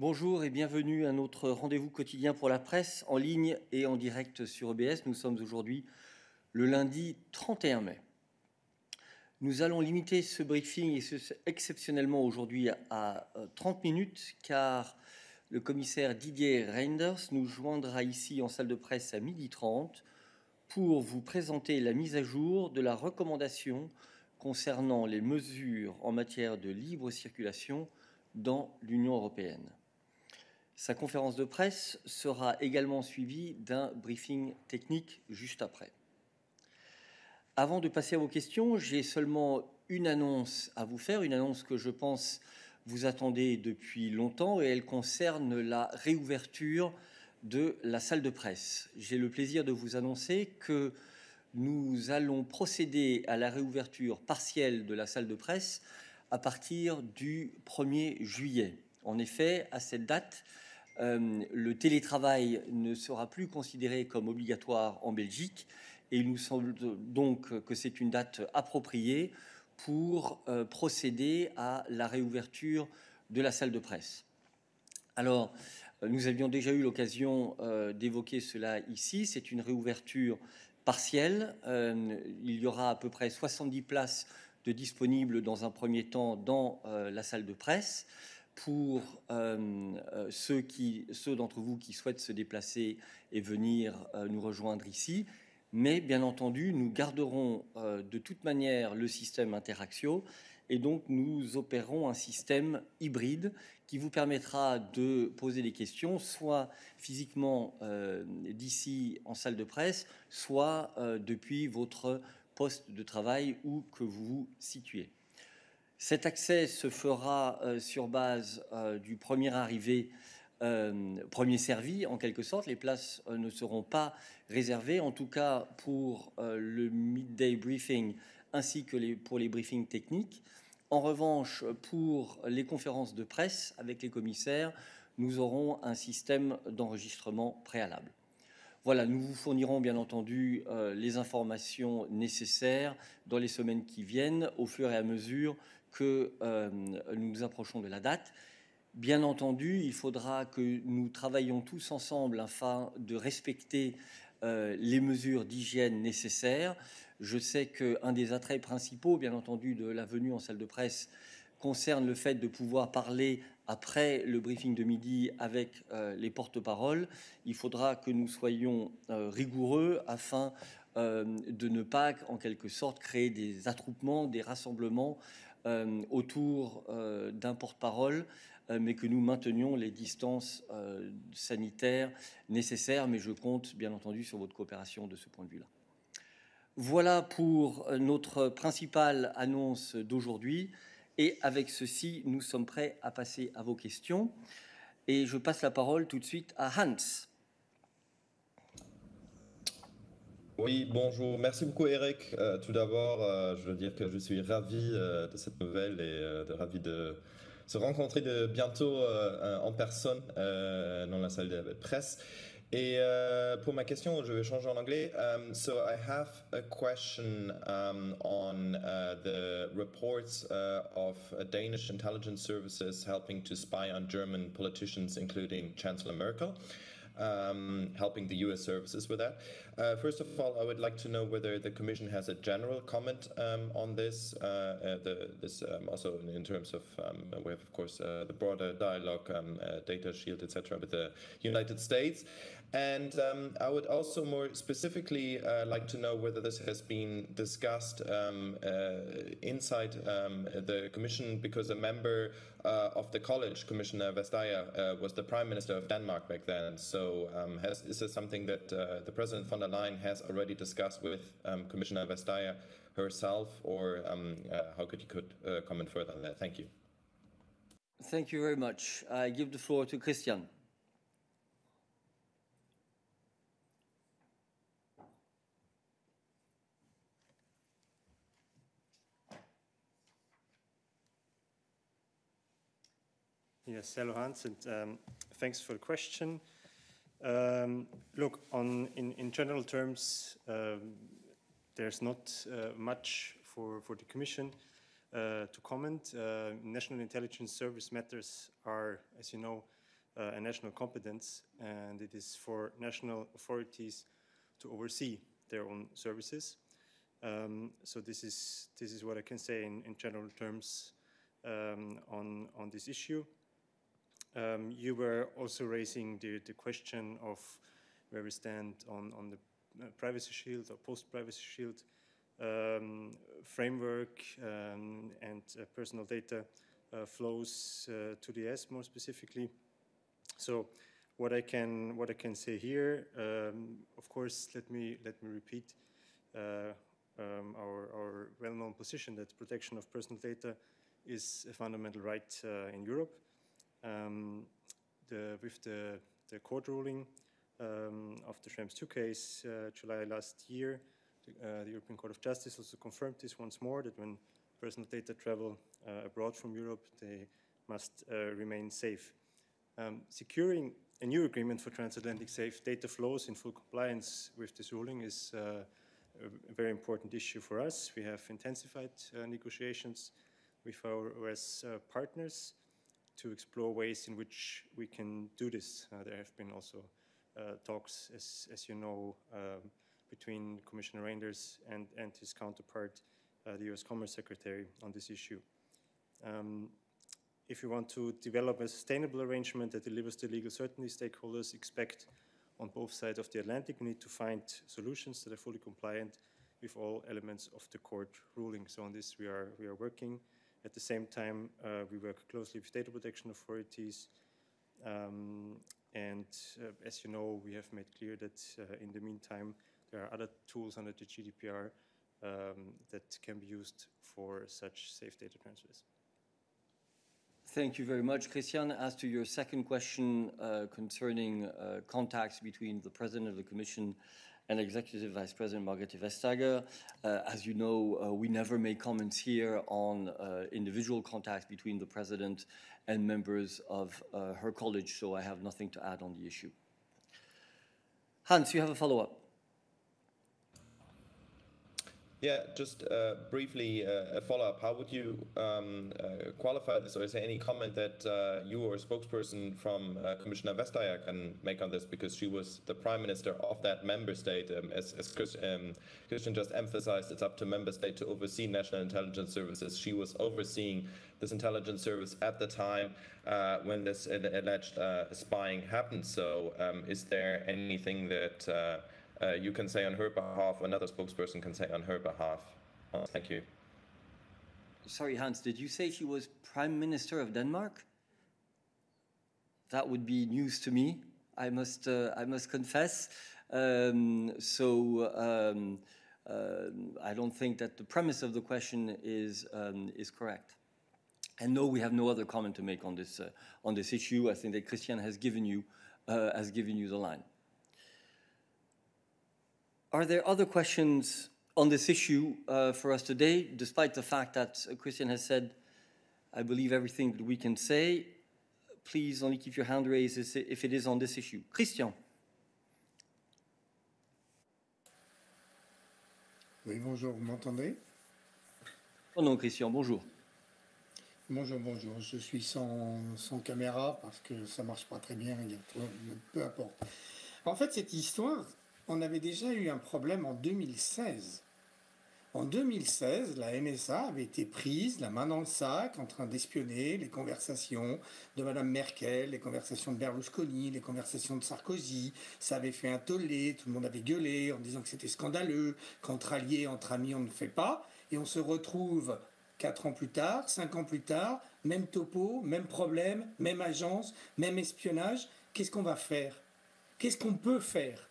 Bonjour et bienvenue à notre rendez-vous quotidien pour la presse, en ligne et en direct sur EBS. Nous sommes aujourd'hui le lundi 31 mai. Nous allons limiter ce briefing, et ce exceptionnellement aujourd'hui, à 30 minutes, car le commissaire Didier Reynders nous joindra ici en salle de presse à 12h30 pour vous présenter la mise à jour de la recommandation concernant les mesures en matière de libre circulation dans l'Union européenne. Sa conférence de presse sera également suivie d'un briefing technique juste après. Avant de passer à vos questions, j'ai seulement une annonce à vous faire, une annonce que je pense vous attendez depuis longtemps, et elle concerne la réouverture de la salle de presse. J'ai le plaisir de vous annoncer que nous allons procéder à la réouverture partielle de la salle de presse à partir du 1er juillet. En effet, à cette date, le télétravail ne sera plus considéré comme obligatoire en Belgique, et il nous semble donc que c'est une date appropriée pour procéder à la réouverture de la salle de presse. Alors, nous avions déjà eu l'occasion d'évoquer cela ici. C'est une réouverture partielle. Il y aura à peu près 70 places de disponibles dans un premier temps dans la salle de presse. Pour ceux d'entre vous qui souhaitent se déplacer et venir nous rejoindre ici. Mais bien entendu, nous garderons de toute manière le système Interactio, et donc nous opérerons un système hybride qui vous permettra de poser des questions, soit physiquement d'ici en salle de presse, soit depuis votre poste de travail où que vous vous situez. Cet accès se fera sur base du premier arrivé, premier servi, en quelque sorte. Les places ne seront pas réservées, en tout cas pour le midday briefing ainsi que pour les briefings techniques. En revanche, pour les conférences de presse avec les commissaires, nous aurons un système d'enregistrement préalable. Voilà, nous vous fournirons bien entendu les informations nécessaires dans les semaines qui viennent, au fur et à mesure que nous nous approchons de la date. Bien entendu, il faudra que nous travaillions tous ensemble afin de respecter les mesures d'hygiène nécessaires. Je sais qu'un des attraits principaux, bien entendu, de la venue en salle de presse concerne le fait de pouvoir parler après le briefing de midi avec les porte-paroles. Il faudra que nous soyons rigoureux afin de ne pas, en quelque sorte, créer des attroupements, des rassemblements autour d'un porte-parole, mais que nous maintenions les distances sanitaires nécessaires. Mais je compte bien entendu sur votre coopération de ce point de vue-là. Voilà pour notre principale annonce d'aujourd'hui. Et avec ceci, nous sommes prêts à passer à vos questions. Et je passe la parole tout de suite à Hans. Oui, bonjour. Merci beaucoup, Eric. Tout d'abord, je veux dire que je suis ravi de cette nouvelle et ravi de se rencontrer bientôt en personne dans la salle de presse. Et pour ma question, je vais changer en anglais. So I have a question on the reports of Danish intelligence services helping to spy on German politicians, including Chancellor Merkel. Helping the US services with that. First of all, I would like to know whether the Commission has a general comment on this, also in terms of, we have of course the broader dialogue, data shield, etc. with the United States. And I would also more specifically like to know whether this has been discussed inside the Commission, because a member of the college, Commissioner Vestager, was the Prime Minister of Denmark back then. So is this something that the President von der Leyen has already discussed with Commissioner Vestager herself, or how could you comment further on that? Thank you. Thank you very much. I give the floor to Christian. Yes, hello Hans, and thanks for the question. Look, in general terms, there's not much for the Commission to comment. National Intelligence Service matters are, as you know, a national competence, and it is for national authorities to oversee their own services. So this is what I can say in general terms on this issue. You were also raising the question of where we stand on the Privacy Shield or post-Privacy Shield framework and personal data flows to the US more specifically. So what I can say here, of course, let me repeat our well-known position that protection of personal data is a fundamental right in Europe. With the court ruling of the Schrems II case, July last year, the European Court of Justice also confirmed this once more, that when personal data travel abroad from Europe, they must remain safe. Securing a new agreement for transatlantic safe data flows in full compliance with this ruling is a very important issue for us. We have intensified negotiations with our US partners to explore ways in which we can do this. There have been also talks, as you know, between Commissioner Reynders and his counterpart, the US Commerce Secretary, on this issue. If you want to develop a sustainable arrangement that delivers the legal certainty stakeholders expect on both sides of the Atlantic, we need to find solutions that are fully compliant with all elements of the court ruling. So on this we are working. At the same time, we work closely with data protection authorities. As you know, we have made clear that in the meantime, there are other tools under the GDPR that can be used for such safe data transfers. Thank you very much, Christian. As to your second question concerning contacts between the President of the Commission and Executive Vice President Margrethe Vestager, as you know, we never make comments here on individual contacts between the President and members of her college, so I have nothing to add on the issue. Hans, you have a follow-up. Yeah, just briefly a follow-up. How would you qualify this, or is there any comment that you or a spokesperson from Commissioner Vestager can make on this, because she was the Prime Minister of that member state? As Christian just emphasized, it's up to member state to oversee national intelligence services. She was overseeing this intelligence service at the time when this alleged spying happened. So is there anything that you can say on her behalf, or another spokesperson can say on her behalf? Thank you. Sorry, Hans, did you say she was Prime Minister of Denmark? That would be news to me, I must confess. I don't think that the premise of the question is correct. And no, we have no other comment to make on this issue. I think that Christian has given you the line. Are there other questions on this issue for us today, despite the fact that Christian has said, I believe, everything that we can say? Please only keep your hand raised if it is on this issue. Christian. Oui, bonjour, vous m'entendez? Oh non, Christian, bonjour. Bonjour, bonjour. Je suis sans caméra parce que ça ne marche pas très bien, peu importe. En fait, cette histoire, on avait déjà eu un problème en 2016. En 2016, la NSA avait été prise, la main dans le sac, en train d'espionner les conversations de Mme Merkel, les conversations de Berlusconi, les conversations de Sarkozy. Ça avait fait un tollé, tout le monde avait gueulé en disant que c'était scandaleux, qu'entre alliés, entre amis, on ne fait pas. Et on se retrouve 4 ans plus tard, 5 ans plus tard, même topo, même problème, même agence, même espionnage. Qu'est-ce qu'on va faire? Qu'est-ce qu'on peut faire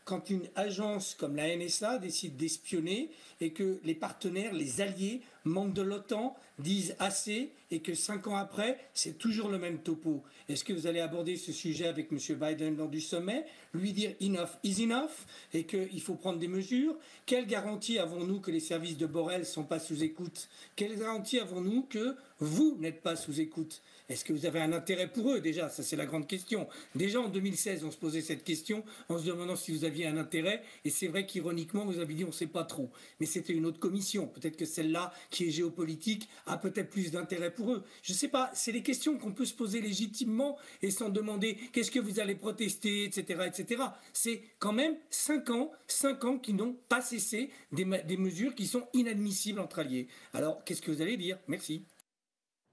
quand une agence comme la NSA décide d'espionner et que les partenaires, les alliés, membres de l'OTAN, disent assez et que 5 ans après, c'est toujours le même topo? Est-ce que vous allez aborder ce sujet avec M. Biden lors du sommet, lui dire enough is enough et qu'il faut prendre des mesures? Quelle garantie avons-nous que les services de Borrell ne sont pas sous écoute? Quelle garantie avons-nous que vous n'êtes pas sous écoute? Est-ce que vous avez un intérêt pour eux déjà? Ça, c'est la grande question. Déjà, en 2016, on se posait cette question en se demandant si vous aviez un intérêt. Et c'est vrai qu'ironiquement, vous avez dit on ne sait pas trop. Mais c'était une autre commission. Peut-être que celle-là qui qui est géopolitique a peut-être plus d'intérêt pour eux. Je ne sais pas, c'est des questions qu'on peut se poser légitimement et sans demander qu'est-ce que vous allez protester, etc. etc. C'est quand même 5 ans qui n'ont pas cessé des mesures qui sont inadmissibles entre alliés. Alors, qu'est-ce que vous allez dire? Merci.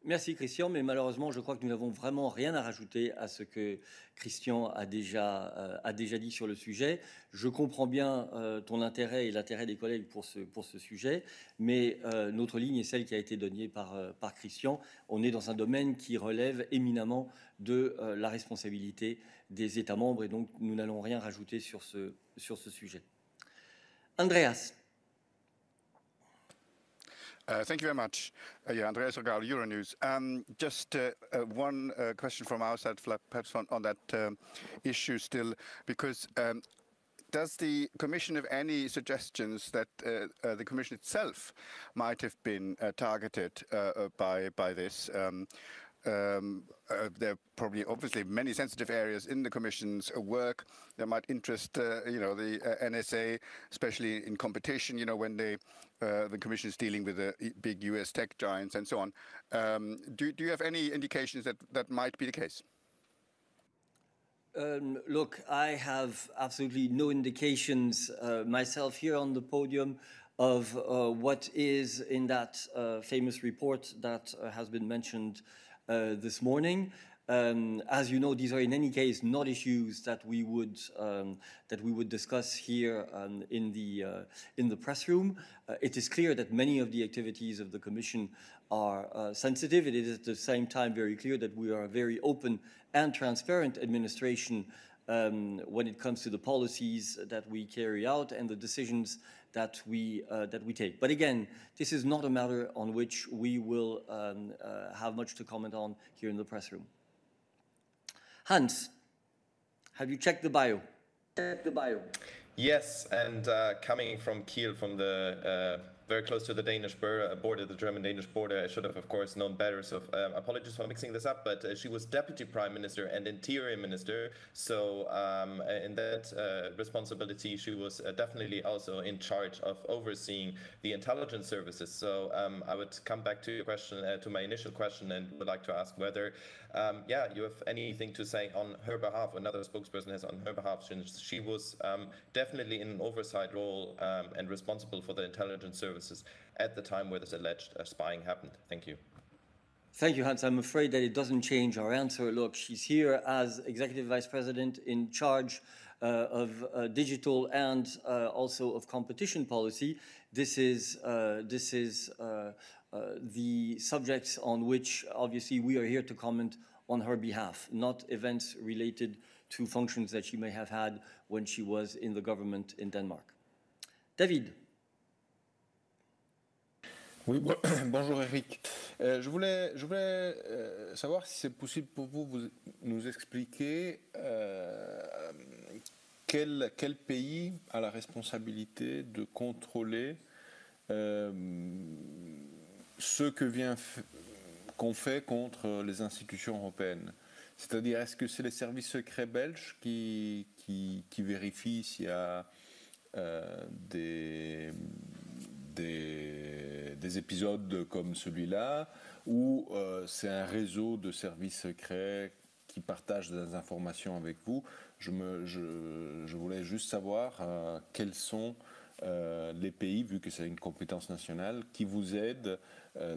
Merci Christian, mais malheureusement, je crois que nous n'avons vraiment rien à rajouter à ce que Christian a déjà dit sur le sujet. Je comprends bien ton intérêt et l'intérêt des collègues pour ce sujet, mais notre ligne est celle qui a été donnée par Christian. On est dans un domaine qui relève éminemment de la responsabilité des États membres, et donc nous n'allons rien rajouter sur ce sujet. Andreas. Thank you very much. Yeah, Andreas Rogal, Euronews. Just one question from our side, perhaps on that issue still, because does the Commission have any suggestions that the Commission itself might have been targeted by this? There are probably obviously many sensitive areas in the Commission's work that might interest, the NSA, especially in competition, when the Commission is dealing with the big US tech giants and so on. Do you have any indications that might be the case? Look, I have absolutely no indications myself here on the podium of what is in that famous report that has been mentioned this morning. As you know, these are in any case not issues that we would discuss here in the press room. It is clear that many of the activities of the Commission are sensitive. It is at the same time very clear that we are a very open and transparent administration when it comes to the policies that we carry out and the decisions that we take. But again, this is not a matter on which we will have much to comment on here in the press room. Hans, have you checked the bio? Yes, and coming from Kiel, from the very close to the Danish border, the German-Danish border, I should have, of course, known better. So apologies for mixing this up, but she was Deputy Prime Minister and Interior Minister. So in that responsibility, she was definitely also in charge of overseeing the intelligence services. So I would come back to your question, to my initial question, and would like to ask whether, you have anything to say on her behalf, another spokesperson has on her behalf, since she was definitely in an oversight role and responsible for the intelligence services at the time where this alleged spying happened. Thank you. Thank you, Hans. I'm afraid that it doesn't change our answer. Look, she's here as Executive Vice President in charge of digital and also of competition policy. This is the subjects on which obviously we are here to comment on her behalf, not events related to functions that she may have had when she was in the government in Denmark. David. Oui, bonjour Eric. Je voulais savoir si c'est possible pour vous nous expliquer quel pays a la responsabilité de contrôler ce qu'on fait contre les institutions européennes. C'est-à-dire, est-ce que c'est les services secrets belges qui vérifient s'il y a des épisodes comme celui-là, ou c'est un réseau de services secrets qui partagent des informations avec vous? Je voulais juste savoir quels sont les pays, vu que c'est une compétence nationale, qui vous aident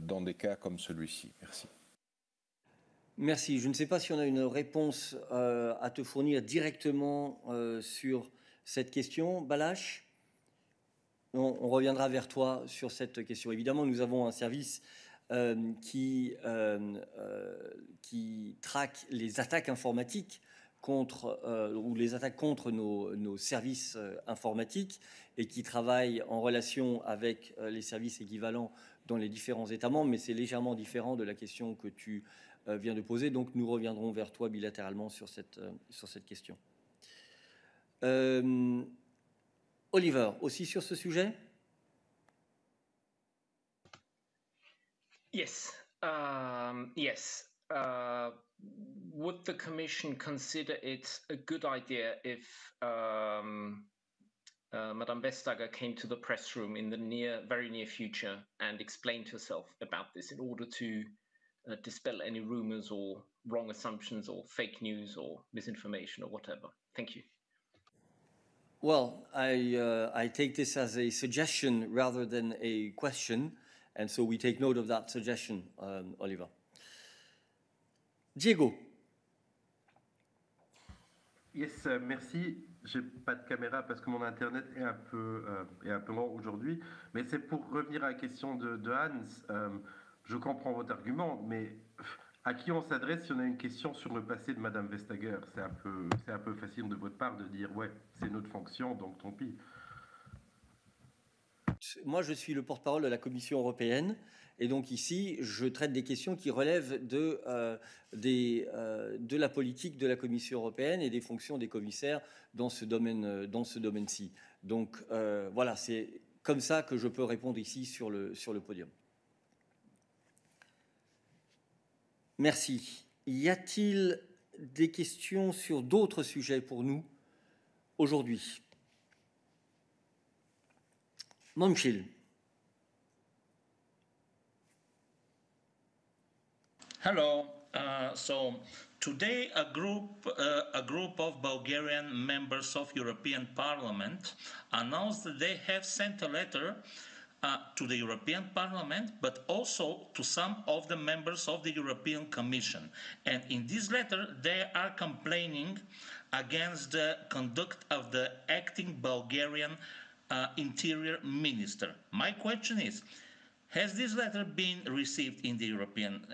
dans des cas comme celui-ci. Merci. Merci. Je ne sais pas si on a une réponse à te fournir directement sur cette question. Balash, on reviendra vers toi sur cette question. Évidemment, nous avons un service qui traque les attaques informatiques ou les attaques contre nos services informatiques et qui travaille en relation avec les services équivalents dans les différents États membres, mais c'est légèrement différent de la question que tu viens de poser, donc nous reviendrons vers toi bilatéralement sur cette question. Oliver, aussi sur ce sujet? Yes. Yes. Would the Commission consider it a good idea if Madame Vestager came to the press room in the very near future and explained herself about this in order to dispel any rumors or wrong assumptions or fake news or misinformation or whatever? Thank you. Well, I take this as a suggestion rather than a question, and so we take note of that suggestion, Oliver. Diego. Yes, merci. J'ai pas de caméra parce que mon internet est un peu lent aujourd'hui, mais c'est pour revenir à la question de Hans. Je comprends votre argument, mais à qui on s'adresse si on a une question sur le passé de Madame Vestager? C'est un peu facile de votre part de dire ouais, c'est notre fonction, donc tant pis. Moi, je suis le porte-parole de la Commission européenne, et donc ici, je traite des questions qui relèvent de la politique de la Commission européenne et des fonctions des commissaires dans ce domaine-ci. Donc voilà, c'est comme ça que je peux répondre ici sur le podium. Merci. Y a-t-il des questions sur d'autres sujets pour nous aujourd'hui? Momchil. Hello. So today a group of Bulgarian members of European Parliament announced that they have sent a letter to the European Parliament, but also to some of the members of the European Commission. And in this letter, they are complaining against the conduct of the acting Bulgarian Interior Minister. My question is, has this letter been received in the European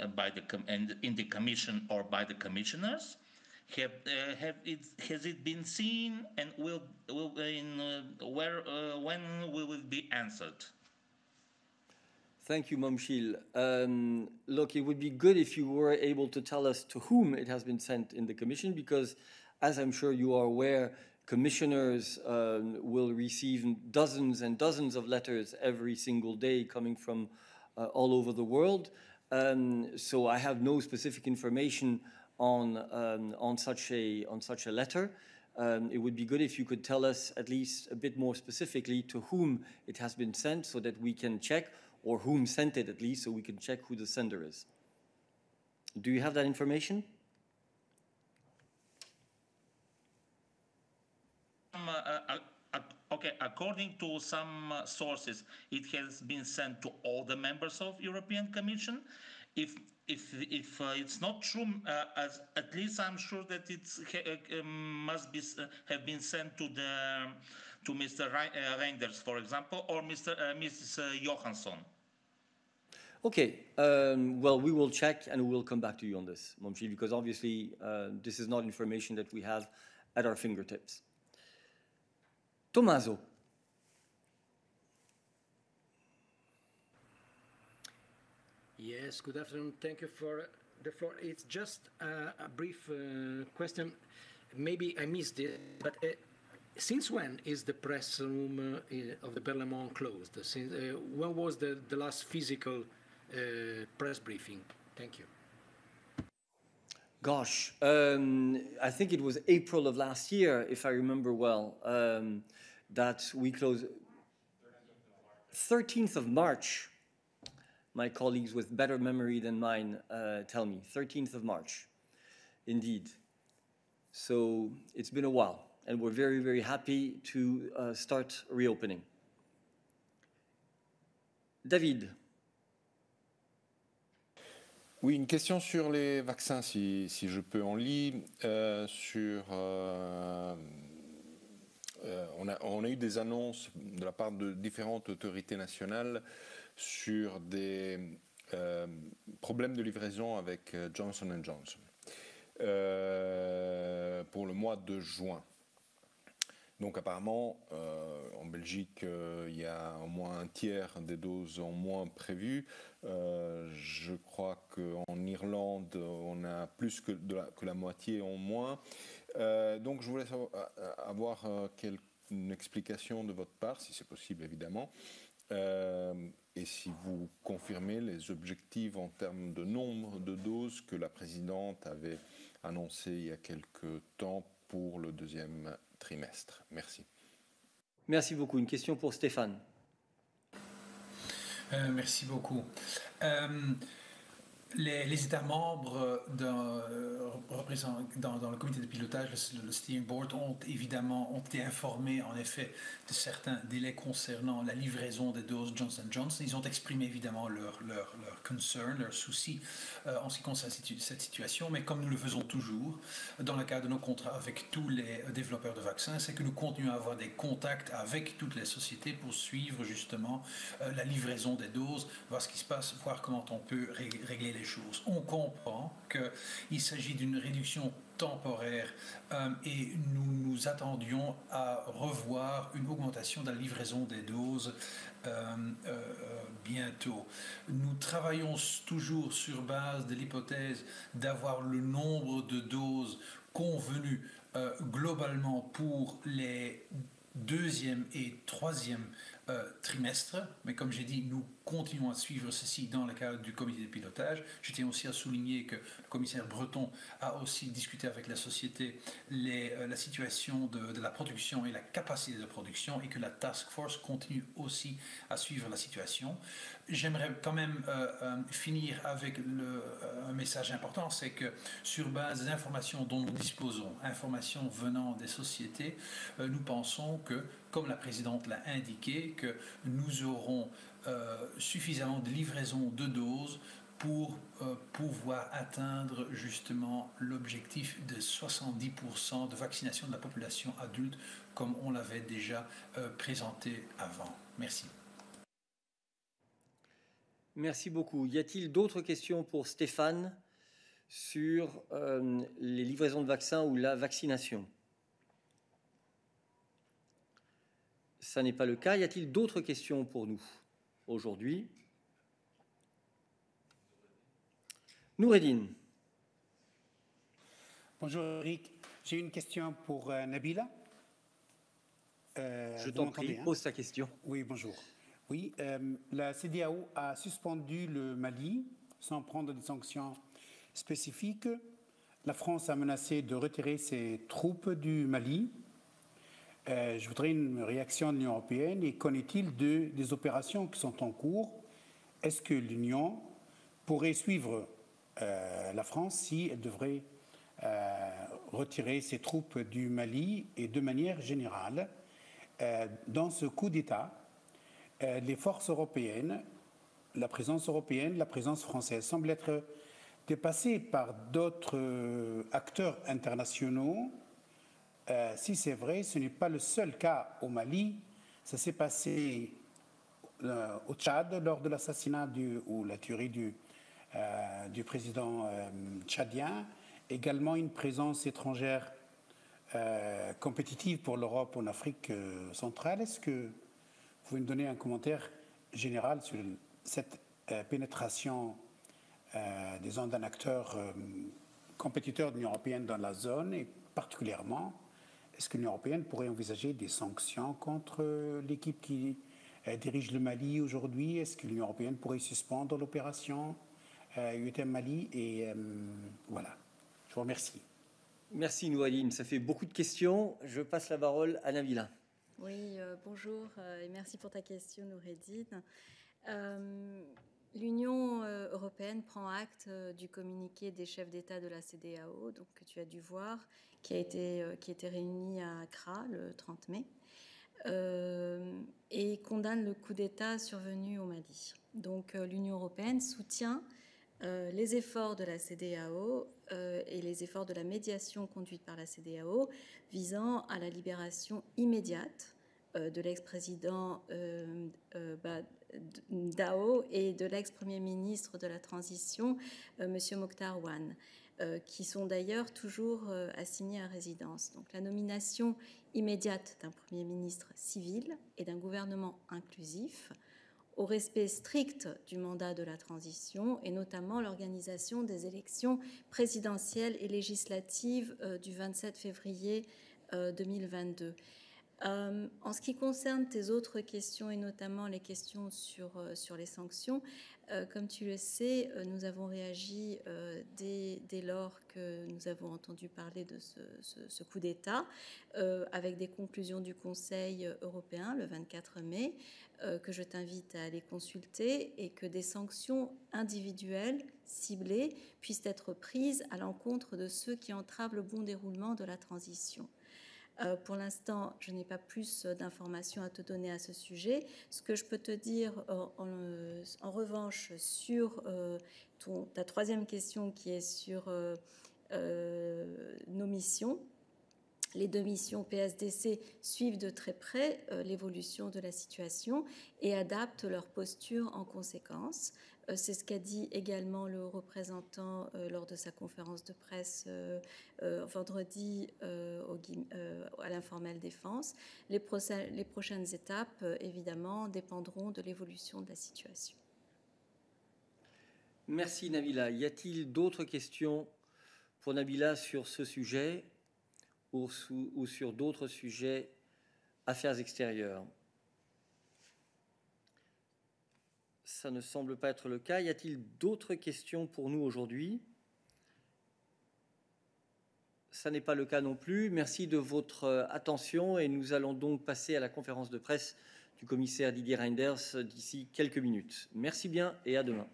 in the Commission or by the commissioners? Has it been seen, and when will it be answered? Thank you, Momchil. Look, it would be good if you were able to tell us to whom it has been sent in the Commission, because, as I'm sure you are aware, commissioners will receive dozens and dozens of letters every single day coming from all over the world. So I have no specific information on such a letter. It would be good if you could tell us at least a bit more specifically to whom it has been sent so that we can check, or whom sent it at least, so we can check who the sender is. Do you have that information? Okay, according to some sources, it has been sent to all the members of European Commission. If it's not true, at least I'm sure that it must have been sent to Mr. Reinders, for example, or Mrs. Johansson. Okay, well, we will check and we will come back to you on this, Momchil, because obviously this is not information that we have at our fingertips. Tommaso. Yes, good afternoon. Thank you for the floor. It's just a brief question. Maybe I missed it, but since when is the press room of the Parlement closed? When was the last physical press briefing? Thank you. Gosh, I think it was April of last year, if I remember well, that we closed. 13th of March. My colleagues with better memory than mine tell me. 13th of March, indeed. So it's been a while, and we're very, very happy to start reopening. David. Oui, une question sur les vaccins, si je peux en lire. On a eu des annonces de la part de différentes autorités nationales sur des problèmes de livraison avec Johnson & Johnson pour le mois de juin. Donc apparemment, en Belgique, il y a au moins un tiers des doses en moins prévues. Je crois qu'en Irlande, on a plus que la moitié en moins. Donc je voulais avoir une explication de votre part, si c'est possible évidemment, et si vous confirmez les objectifs en termes de nombre de doses que la présidente avait annoncé il y a quelque temps pour le deuxième trimestre. Merci. Merci beaucoup. Une question pour Stéphane. Merci beaucoup. Les États membres dans le comité de pilotage, le steering board, ont été informés en effet de certains délais concernant la livraison des doses Johnson & Johnson. Ils ont exprimé évidemment leur concern, leur souci en ce qui concerne cette situation, mais comme nous le faisons toujours dans le cadre de nos contrats avec tous les développeurs de vaccins, c'est que nous continuons à avoir des contacts avec toutes les sociétés pour suivre justement la livraison des doses, voir ce qui se passe, voir comment on peut régler les choses. On comprend qu'il s'agit d'une réduction temporaire et nous nous attendions à revoir une augmentation de la livraison des doses bientôt. Nous travaillons toujours sur base de l'hypothèse d'avoir le nombre de doses convenues globalement pour les deuxième et troisième trimestre, mais comme j'ai dit, nous continuons à suivre ceci dans le cadre du comité de pilotage. Je tiens aussi à souligner que le commissaire Breton a aussi discuté avec la société la situation de la production et la capacité de production, et que la task force continue aussi à suivre la situation. J'aimerais quand même finir avec un message important, c'est que sur base des informations dont nous disposons, informations venant des sociétés, nous pensons que, comme la présidente l'a indiqué, que nous aurons suffisamment de livraison de doses pour pouvoir atteindre justement l'objectif de 70% de vaccination de la population adulte, comme on l'avait déjà présenté avant. Merci. Merci beaucoup. Y a-t-il d'autres questions pour Stéphane sur les livraisons de vaccins ou la vaccination? Ça n'est pas le cas. Y a-t-il d'autres questions pour nous aujourd'hui? Noureddine. Bonjour Eric, j'ai une question pour Nabila. Je t'en prie, pose ta question. Oui, bonjour. Oui, la CEDEAO a suspendu le Mali sans prendre des sanctions spécifiques. La France a menacé de retirer ses troupes du Mali. Je voudrais une réaction de l'Union européenne. Et qu'en est-il des opérations qui sont en cours? Est-ce que l'Union pourrait suivre la France si elle devrait retirer ses troupes du Mali? Et de manière générale, dans ce coup d'État, les forces européennes, la présence européenne, la présence française semblent être dépassées par d'autres acteurs internationaux. Si c'est vrai, ce n'est pas le seul cas au Mali. Ça s'est passé au Tchad lors de l'assassinat ou la tuerie du président tchadien. Également une présence étrangère compétitive pour l'Europe en Afrique centrale. Est-ce que vous pouvez me donner un commentaire général sur cette pénétration des ondes d'un acteur compétiteur de l'Union européenne dans la zone, et particulièrement, est-ce que l'Union européenne pourrait envisager des sanctions contre l'équipe qui dirige le Mali aujourd'hui? Est-ce que l'Union européenne pourrait suspendre l'opération UTM Mali? Et voilà, je vous remercie. Merci Noureddine, ça fait beaucoup de questions. Je passe la parole à Nabila. Oui, bonjour et merci pour ta question Noureddine. L'Union européenne prend acte du communiqué des chefs d'État de la CEDEAO, donc que tu as dû voir, qui était réuni à Accra le 30 mai, et condamne le coup d'État survenu au Mali. Donc l'Union européenne soutient les efforts de la CEDEAO et les efforts de la médiation conduite par la CEDEAO visant à la libération immédiate de l'ex-président Dao et de l'ex-premier ministre de la transition, M. Mokhtar Ouane, qui sont d'ailleurs toujours assignés à résidence. Donc la nomination immédiate d'un premier ministre civil et d'un gouvernement inclusif, au respect strict du mandat de la transition, et notamment l'organisation des élections présidentielles et législatives du 27 février 2022. En ce qui concerne tes autres questions, et notamment les questions sur les sanctions, comme tu le sais, nous avons réagi dès lors que nous avons entendu parler de ce coup d'État, avec des conclusions du Conseil européen le 24 mai, que je t'invite à aller consulter, et que des sanctions individuelles, ciblées, puissent être prises à l'encontre de ceux qui entravent le bon déroulement de la transition. Pour l'instant, je n'ai pas plus d'informations à te donner à ce sujet. Ce que je peux te dire en revanche sur ta troisième question qui est sur nos missions, les 2 missions PSDC suivent de très près l'évolution de la situation et adaptent leur posture en conséquence. C'est ce qu'a dit également le représentant lors de sa conférence de presse vendredi à l'informel défense. Les prochaines étapes, évidemment, dépendront de l'évolution de la situation. Merci Nabila. Y a-t-il d'autres questions pour Nabila sur ce sujet ou sur d'autres sujets affaires extérieures? Ça ne semble pas être le cas. Y a-t-il d'autres questions pour nous aujourd'hui? Ça n'est pas le cas non plus. Merci de votre attention et nous allons donc passer à la conférence de presse du commissaire Didier Reynders d'ici quelques minutes. Merci bien et à demain.